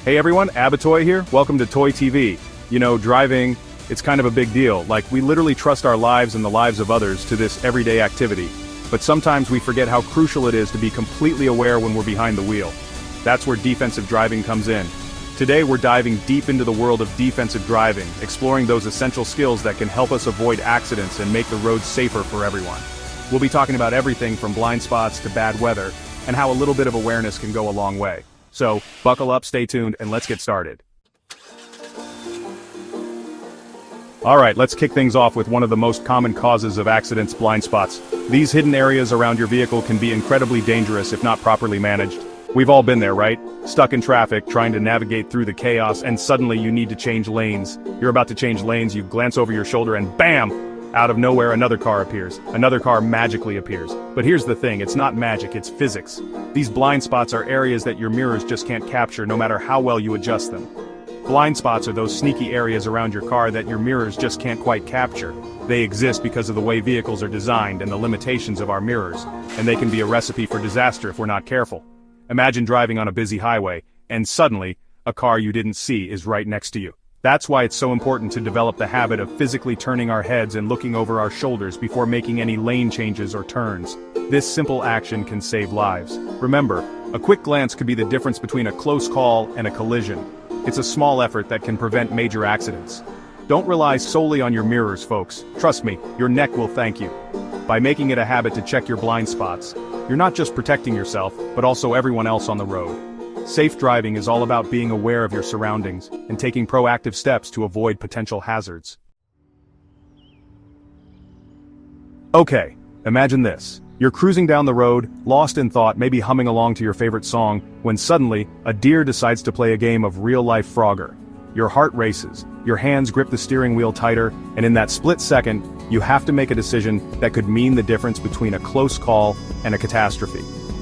Hey everyone, Abatoy here, welcome to Toy TV. You know, driving, it's kind of a big deal, like we literally trust our lives and the lives of others to this everyday activity. But sometimes we forget how crucial it is to be completely aware when we're behind the wheel. That's where defensive driving comes in. Today we're diving deep into the world of defensive driving, exploring those essential skills that can help us avoid accidents and make the roads safer for everyone. We'll be talking about everything from blind spots to bad weather, and how a little bit of awareness can go a long way. So, buckle up, stay tuned, and let's get started. Alright, let's kick things off with one of the most common causes of accidents: blind spots. These hidden areas around your vehicle can be incredibly dangerous if not properly managed. We've all been there, right? Stuck in traffic, trying to navigate through the chaos, and suddenly you need to change lanes. You're about to change lanes, you glance over your shoulder and BAM! Out of nowhere, another car appears. Another car magically appears. But here's the thing, it's not magic, it's physics. These blind spots are areas that your mirrors just can't capture no matter how well you adjust them. Blind spots are those sneaky areas around your car that your mirrors just can't quite capture. They exist because of the way vehicles are designed and the limitations of our mirrors, and they can be a recipe for disaster if we're not careful. Imagine driving on a busy highway, and suddenly, a car you didn't see is right next to you. That's why it's so important to develop the habit of physically turning our heads and looking over our shoulders before making any lane changes or turns. This simple action can save lives. Remember, a quick glance could be the difference between a close call and a collision. It's a small effort that can prevent major accidents. Don't rely solely on your mirrors, folks. Trust me, your neck will thank you. By making it a habit to check your blind spots, you're not just protecting yourself, but also everyone else on the road. Safe driving is all about being aware of your surroundings and taking proactive steps to avoid potential hazards. Okay, imagine this. You're cruising down the road, lost in thought, maybe humming along to your favorite song, when suddenly, a deer decides to play a game of real-life Frogger. Your heart races, your hands grip the steering wheel tighter, and in that split second, you have to make a decision that could mean the difference between a close call and a catastrophe.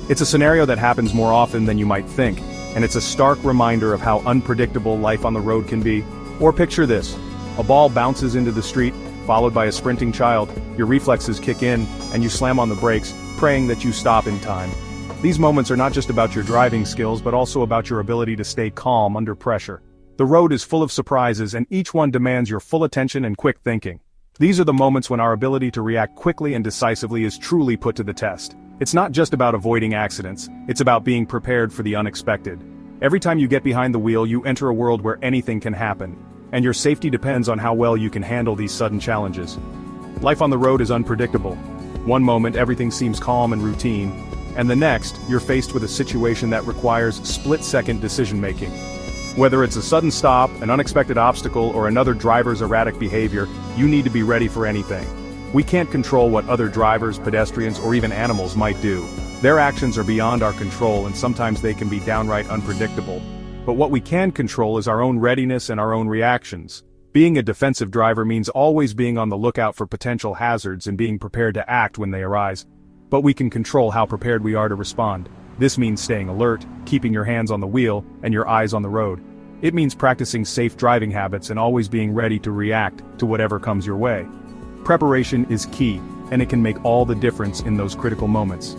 It's a scenario that happens more often than you might think, and it's a stark reminder of how unpredictable life on the road can be. Or picture this: a ball bounces into the street, followed by a sprinting child, your reflexes kick in, and you slam on the brakes, praying that you stop in time. These moments are not just about your driving skills but also about your ability to stay calm under pressure. The road is full of surprises and each one demands your full attention and quick thinking. These are the moments when our ability to react quickly and decisively is truly put to the test. It's not just about avoiding accidents, it's about being prepared for the unexpected. Every time you get behind the wheel, you enter a world where anything can happen, and your safety depends on how well you can handle these sudden challenges. Life on the road is unpredictable. One moment everything seems calm and routine, and the next, you're faced with a situation that requires split-second decision-making. Whether it's a sudden stop, an unexpected obstacle, or another driver's erratic behavior, you need to be ready for anything. We can't control what other drivers, pedestrians, or even animals might do. Their actions are beyond our control and sometimes they can be downright unpredictable. But what we can control is our own readiness and our own reactions. Being a defensive driver means always being on the lookout for potential hazards and being prepared to act when they arise. But we can control how prepared we are to respond. This means staying alert, keeping your hands on the wheel, and your eyes on the road. It means practicing safe driving habits and always being ready to react to whatever comes your way. Preparation is key, and it can make all the difference in those critical moments.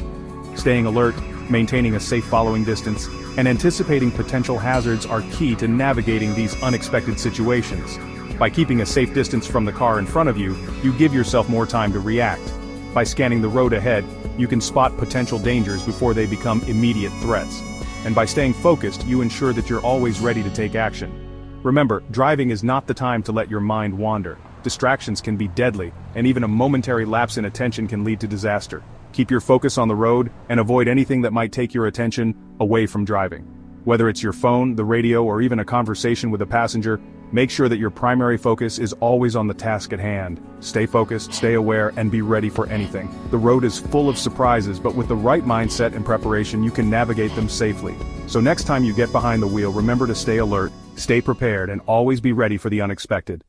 Staying alert, maintaining a safe following distance, and anticipating potential hazards are key to navigating these unexpected situations. By keeping a safe distance from the car in front of you, you give yourself more time to react. By scanning the road ahead, you can spot potential dangers before they become immediate threats. And by staying focused, you ensure that you're always ready to take action. Remember, driving is not the time to let your mind wander. Distractions can be deadly, and even a momentary lapse in attention can lead to disaster. Keep your focus on the road, and avoid anything that might take your attention away from driving. Whether it's your phone, the radio, or even a conversation with a passenger, make sure that your primary focus is always on the task at hand. Stay focused, stay aware, and be ready for anything. The road is full of surprises, but with the right mindset and preparation, you can navigate them safely. So next time you get behind the wheel, remember to stay alert, stay prepared, and always be ready for the unexpected.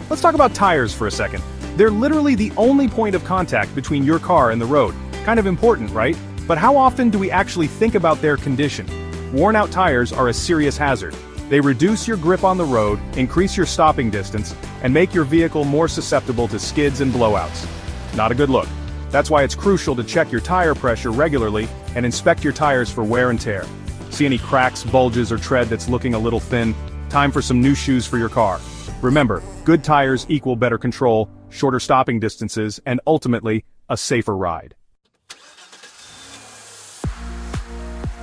Let's talk about tires for a second. They're literally the only point of contact between your car and the road. Kind of important, right? But how often do we actually think about their condition? Worn-out tires are a serious hazard. They reduce your grip on the road, increase your stopping distance, and make your vehicle more susceptible to skids and blowouts. Not a good look. That's why it's crucial to check your tire pressure regularly and inspect your tires for wear and tear. See any cracks, bulges, or tread that's looking a little thin? Time for some new shoes for your car. Remember, good tires equal better control, shorter stopping distances, and ultimately, a safer ride.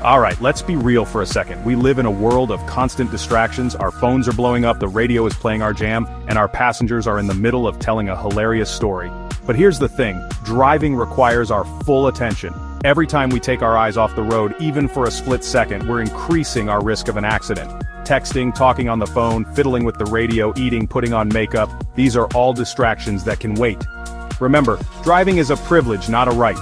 Alright, let's be real for a second. We live in a world of constant distractions. Our phones are blowing up, the radio is playing our jam, and our passengers are in the middle of telling a hilarious story. But here's the thing, driving requires our full attention. Every time we take our eyes off the road, even for a split second, we're increasing our risk of an accident. Texting, talking on the phone, fiddling with the radio, eating, putting on makeup, these are all distractions that can wait. Remember, driving is a privilege, not a right.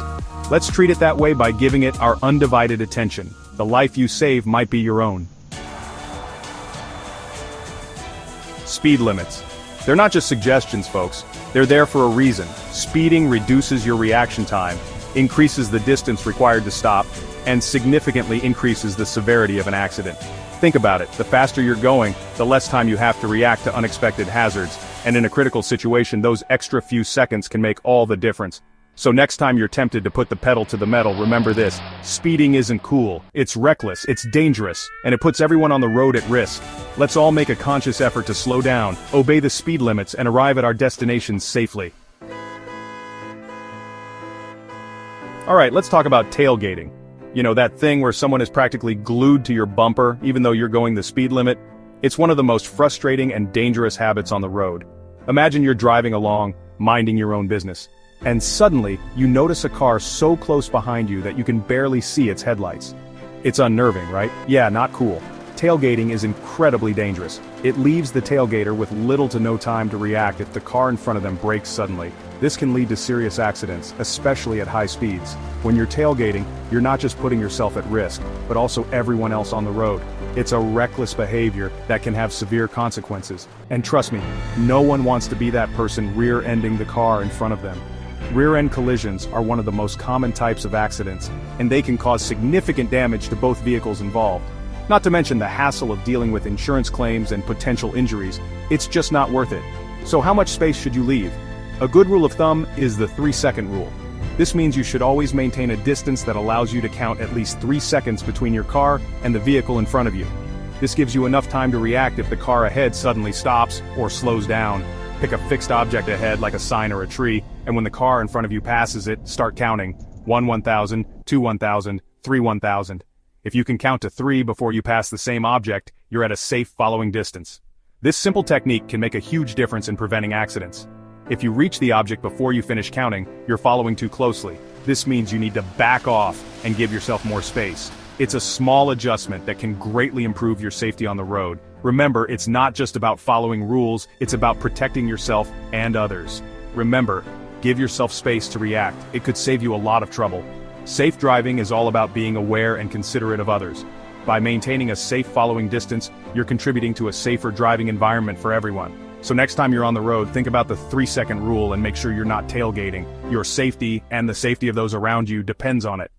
Let's treat it that way by giving it our undivided attention. The life you save might be your own. Speed limits. They're not just suggestions, folks. They're there for a reason. Speeding reduces your reaction time, increases the distance required to stop, and significantly increases the severity of an accident. Think about it, the faster you're going, the less time you have to react to unexpected hazards, and in a critical situation, those extra few seconds can make all the difference. So next time you're tempted to put the pedal to the metal, remember this, speeding isn't cool, it's reckless, it's dangerous, and it puts everyone on the road at risk. Let's all make a conscious effort to slow down, obey the speed limits, and arrive at our destinations safely. Alright, let's talk about tailgating. You know, that thing where someone is practically glued to your bumper, even though you're going the speed limit? It's one of the most frustrating and dangerous habits on the road. Imagine you're driving along, minding your own business. And suddenly, you notice a car so close behind you that you can barely see its headlights. It's unnerving, right? Yeah, not cool. Tailgating is incredibly dangerous. It leaves the tailgater with little to no time to react if the car in front of them brakes suddenly. This can lead to serious accidents, especially at high speeds. When you're tailgating, you're not just putting yourself at risk, but also everyone else on the road. It's a reckless behavior that can have severe consequences. And trust me, no one wants to be that person rear-ending the car in front of them. Rear-end collisions are one of the most common types of accidents, and they can cause significant damage to both vehicles involved. Not to mention the hassle of dealing with insurance claims and potential injuries. It's just not worth it. So how much space should you leave? A good rule of thumb is the 3-second rule. This means you should always maintain a distance that allows you to count at least 3 seconds between your car and the vehicle in front of you. This gives you enough time to react if the car ahead suddenly stops or slows down. Pick a fixed object ahead like a sign or a tree, and when the car in front of you passes it, start counting. 1 1000, 2 1000, 3 1000. If you can count to 3 before you pass the same object, you're at a safe following distance. This simple technique can make a huge difference in preventing accidents. If you reach the object before you finish counting, you're following too closely. This means you need to back off and give yourself more space. It's a small adjustment that can greatly improve your safety on the road. Remember, it's not just about following rules, it's about protecting yourself and others. Remember, give yourself space to react. It could save you a lot of trouble. Safe driving is all about being aware and considerate of others. By maintaining a safe following distance, you're contributing to a safer driving environment for everyone. So next time you're on the road, think about the 3-second rule and make sure you're not tailgating. Your safety and the safety of those around you depends on it.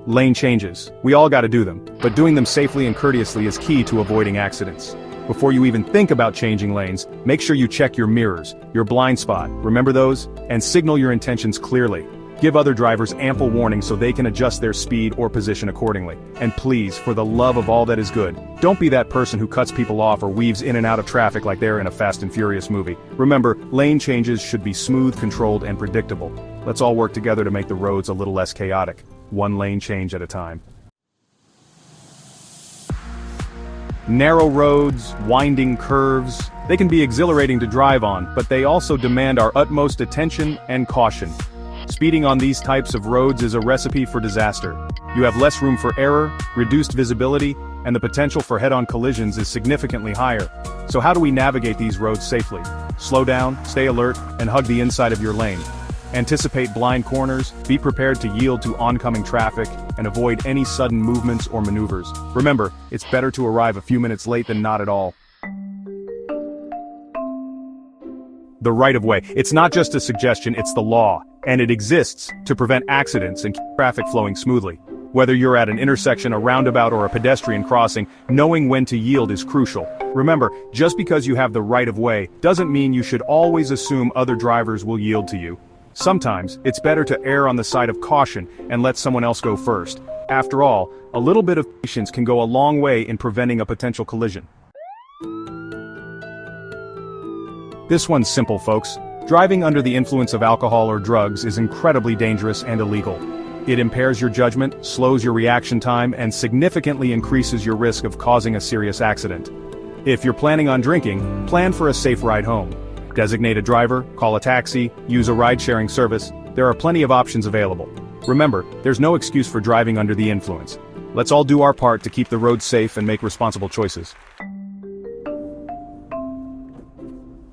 Lane changes. We all gotta do them, but doing them safely and courteously is key to avoiding accidents. Before you even think about changing lanes, make sure you check your mirrors, your blind spot, remember those? And signal your intentions clearly. Give other drivers ample warning so they can adjust their speed or position accordingly. And please, for the love of all that is good, don't be that person who cuts people off or weaves in and out of traffic like they're in a Fast and Furious movie. Remember, lane changes should be smooth, controlled, and predictable. Let's all work together to make the roads a little less chaotic. One lane change at a time. Narrow roads, winding curves, they can be exhilarating to drive on, but they also demand our utmost attention and caution. Speeding on these types of roads is a recipe for disaster. You have less room for error, reduced visibility, and the potential for head-on collisions is significantly higher. So how do we navigate these roads safely? Slow down, stay alert, and hug the inside of your lane. Anticipate blind corners, be prepared to yield to oncoming traffic, and avoid any sudden movements or maneuvers. Remember, it's better to arrive a few minutes late than not at all. The right-of-way. It's not just a suggestion, it's the law, and it exists to prevent accidents and keep traffic flowing smoothly. Whether you're at an intersection, a roundabout, or a pedestrian crossing, knowing when to yield is crucial. Remember, just because you have the right of way doesn't mean you should always assume other drivers will yield to you. Sometimes, it's better to err on the side of caution and let someone else go first. After all, a little bit of patience can go a long way in preventing a potential collision. This one's simple, folks. Driving under the influence of alcohol or drugs is incredibly dangerous and illegal. It impairs your judgment, slows your reaction time, and significantly increases your risk of causing a serious accident. If you're planning on drinking, plan for a safe ride home. Designate a driver, call a taxi, use a ride-sharing service. There are plenty of options available. Remember, there's no excuse for driving under the influence. Let's all do our part to keep the roads safe and make responsible choices.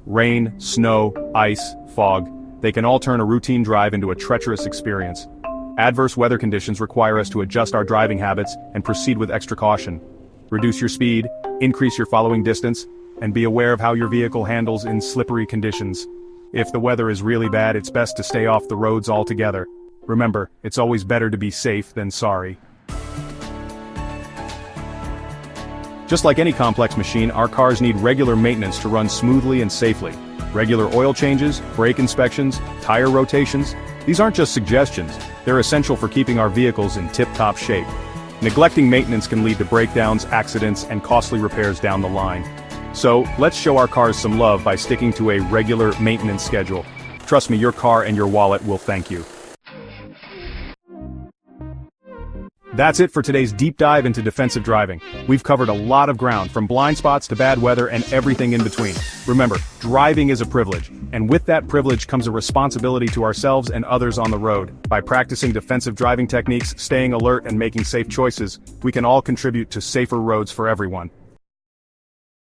Rain, snow, ice, fog, they can all turn a routine drive into a treacherous experience. Adverse weather conditions require us to adjust our driving habits and proceed with extra caution. Reduce your speed, increase your following distance, and be aware of how your vehicle handles in slippery conditions. If the weather is really bad, it's best to stay off the roads altogether. Remember, it's always better to be safe than sorry. Just like any complex machine, our cars need regular maintenance to run smoothly and safely. Regular oil changes, brake inspections, tire rotations, these aren't just suggestions, they're essential for keeping our vehicles in tip-top shape. Neglecting maintenance can lead to breakdowns, accidents, and costly repairs down the line. So, let's show our cars some love by sticking to a regular maintenance schedule. Trust me, your car and your wallet will thank you. That's it for today's deep dive into defensive driving. We've covered a lot of ground, from blind spots to bad weather and everything in between. Remember, driving is a privilege, and with that privilege comes a responsibility to ourselves and others on the road. By practicing defensive driving techniques, staying alert, and making safe choices, we can all contribute to safer roads for everyone.